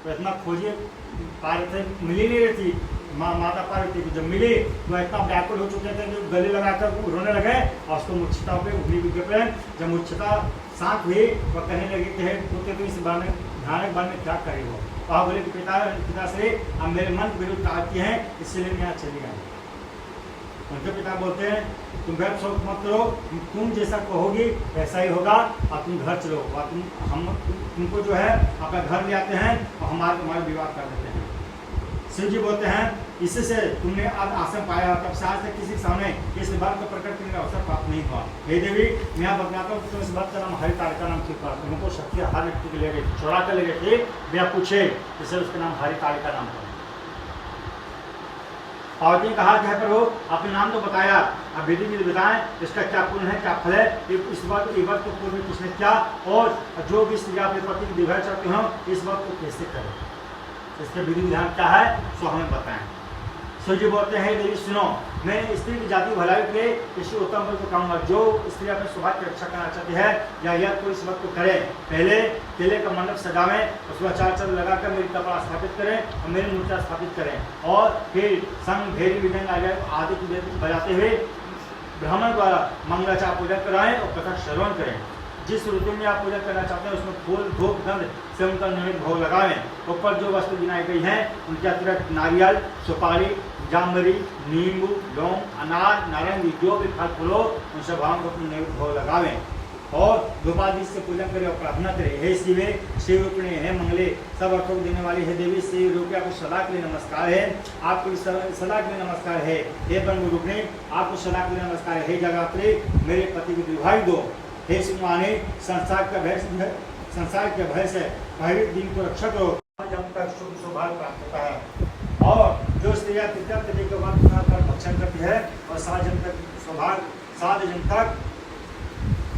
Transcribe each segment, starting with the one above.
तो इतना खोजे पार्वती मिली नहीं रही थी। माता पार्वती को जब मिली तो इतना व्याकुल हो चुके थे कि गले लगाकर रोने लगे और उसको मूर्छिता पे उंगली भी गिर। जब मूर्छिता शांत हुई वह कहने लगी कि पुत्र तो इस बार में भयानक बार में क्या करेगा। तो आप बोले कि पिताश्री अब मेरे मन विरुद्ध आती हैं, इसलिए मैं यहाँ चली आई। उनके पिता बोलते हैं तुम घर शोक मत करो, तुम जैसा कहोगी वैसा ही होगा और तुम घर चलो और तुमको जो है अपना घर ले आते हैं और तुम्हारा विवाह कर देते हैं। शिव जी बोलते हैं इससे से तुमने आज आश्रम पाया, तब से आज तक किसी के सामने इस बात को प्रकट करने का अवसर प्राप्त नहीं हुआ। हे देवी मैं यहाँ बतलाता हूँ तुम इस बात का नाम हरितालिका नाम क्यों पड़ा। तुमको शक्ति हर व्यक्ति के ले गए, चौड़ा कर ले गए थे, मैं पूछे इसलिए उसका नाम हरितालिका नाम पड़ा। पार्वती ने कहा कि प्रभु आपने नाम तो बताया, अब विधि विधि बताएं इसका क्या पुण्य है, क्या फल है, इस बात को पूर्व में किसने किया और जो भी स्त्री अपने पति की दीर्घायु चाहते हो इस बात को कैसे करें, इसके विधि विधान क्या है सो हमें बताएं। सूर्य बोलते हैं देवी सुनो, मैं स्त्री की जाति भलाई के किसी उत्तम पद को कहूँगा। जो स्त्री अपने स्वभाव की रक्षा करना चाहती है या यह कोई इस बात को करे, पहले केले का मंडप सजावें, उसमें चार चांद लगाकर मेरी कपड़ा स्थापित करें और मेरी मूर्तियाँ स्थापित करें और फिर संग भेरी विधंग आदि की वेद बजाते हुए ब्राह्मण द्वारा मंगलाचार पूजा कराएं और कथा श्रवण करें। जिस ऋतु में आप पूजा करना चाहते हैं उसमें फूल धूप गंध से उनका निमित्त भोग लगावें। ऊपर जो वस्तु गिनाई गई हैं उनके अतिरिक्त नारियल, सुपारी, जामरी, नींबू, लौंग, अनार, नारंगी जो भी फल फूल हो उन सब भावों को अपने निमित्त भोग लगावें और धूपादि से पूजन करें और प्रार्थना करें। हे शिवे, शिव रूपिणी, हे मंगले, सब अर्थों को देने वाली है देवी शिव रूपी, आपको सदा के लिए नमस्कार है, आपको सदा के लिए नमस्कार है। हे ब्रह्म रूपिणी, आपको सदा के लिए नमस्कार है। हे जगत्री, मेरे पति को दीर्घायु दो। हे सिंहानी, संसार के भय से भयभीत दिन को रक्षा करो, जब तक शुभ सौभाग्य प्राप्त होता है। और जो स्त्रियाँ तृतीय के बाद भक्षण करती है और 7 जन तक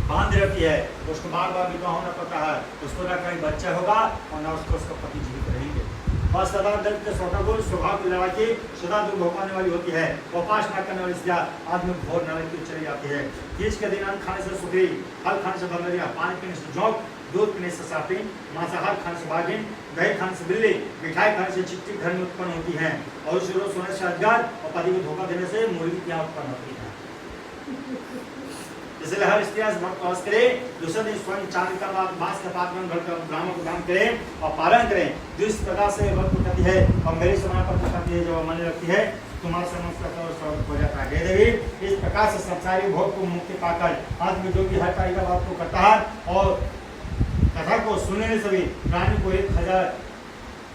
बांध रहती है, उसको बार बार विवाह होना पड़ता है, उसको ना कहीं बच्चा होगा और ना उसका पति जीवित रहेंगे। और सदा दल के स्वतःगुण स्वभाव की लड़ा की सदा दुर्भोग पाने वाली होती है। उपासना करने वाली स्त्रियाँ आदमी घोर नरक की चली जाती है। तीज के दिन अन्न खाने से सुखरी, फल खाने से बंदरिया, पानी पीने से जोंक, दूध पीने से सापिन, मांसाहार खाने से बाघिन, दही खाने से बिल्ली, मिठाई खाने से चिट्टी घर में उत्पन्न होती है और उस रोज सोने से अजगर और पति को धोखा देने से मुर्गी यहाँ उत्पन्न होती है। इसलिए हर स्त्री व्रत करे, दूसरे दिन स्वयं चांदी का बांस के पात्र में भरकर ब्राह्मण को दान करें और पालन करें। जिस प्रकार से व्रत को करती है और मेरे समय पर करती है, जब मन रखती है तुम्हारा समस्त हो जाता है। देवी इस प्रकार से संसारी भोग को मुक्ति पाकर अंत में जो भी हर कार्य का बात को करता है और कथा को सुनने से भी प्राणी को 1000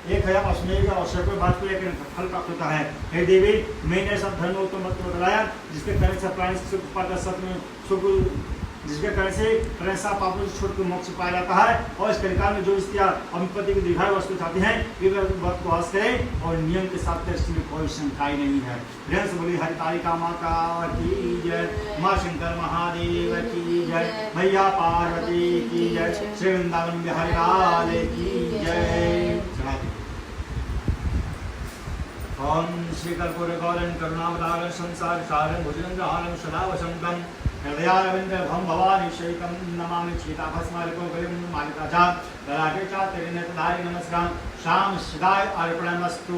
अश्वमेध का अवसर पर बात को लेकर फल प्राप्त होता है। हे देवी, मैंने सब धर्म उत्तम मत को बताया जिसके कारण से प्राणी सुख पाता सत्य में सुख, जिसके कारण से प्रेसा पापों से छूट कर मोक्ष पाया जाता है। और इस कलिकाल में जो स्त्रियाँ अपनी पति की दीर्घायु वस्तु चाहती हैं वे व्रत को हर्ष करें और नियम के साथ इसमें कोई शंका ही नहीं है। प्रेम से बोली हरितालिका माता की जय, माँ शंकर महादेव की जय, मैया पार्वती की जय, श्री वृंदावन बिहारी लाल की जय। ओम श्री कर्पूर गौरं करुणावतारं संसार सारं भुजगेन्द्रहारं सदा वसन्तं हृदयारविन्दं भवानी शैकं नमामि सीताभस्मालिको गलिं मालिका च ललाटे च तेरे नेत्रधारी नमस्कार शाम सदाय अर्पणमस्तु।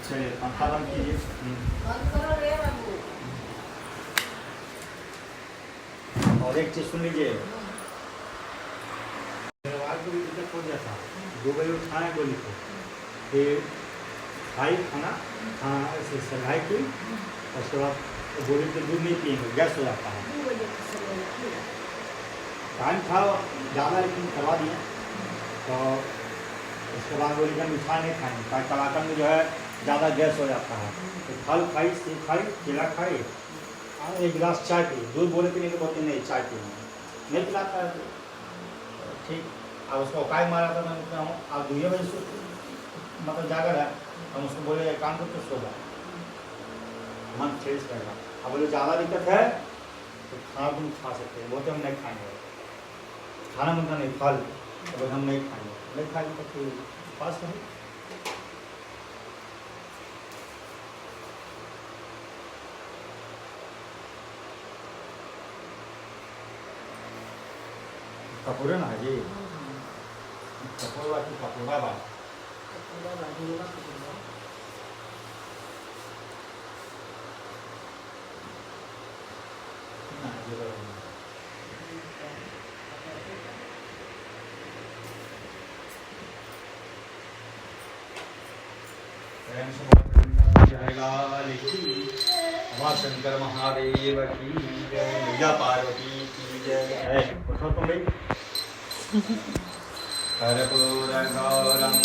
चलिए पंखा बंद कीजिए। और एक चीज सुन लीजिए, हो गया था 2 बजे उठाए गोली को, फिर खाई खाना, ऐसे सगाई की और उसके बाद गोली के दूध नहीं पिएंगे, गैस हो जाता है। टाइम था ज़्यादा लेकिन करवा दिए। तो उसके बाद गोली का मिठाई नहीं खाएंगे, कलाकंद में जो है ज़्यादा गैस हो जाता है। तो फल खाई, सेब खाई, केला खाई और 1 गिलास चाय पी। दूध बोले पीने के बोलते नहीं, चाय पी नहीं पिलाता है ठीक। अब उसको उपाय मारा था, मैं कहता हूँ आप 2 बजे से मतलब जागर है, हम उसको बोले काम करते सो जाए, मन फ्रेश रहेगा। अब बोले ज़्यादा दिक्कत है तो खाना तुम खा सकते हैं, बोलते हम नहीं खाएंगे, खाना बनता नहीं फल, तो हम नहीं खाएंगे, नहीं खाएंगे तो फिर पास करें। कपूर है ना जी। कपूरवा की कपूरवा शंकर महादेव की जय, मैया पार्वती की जय। उठो तुम भाई। कर्पूर गौरम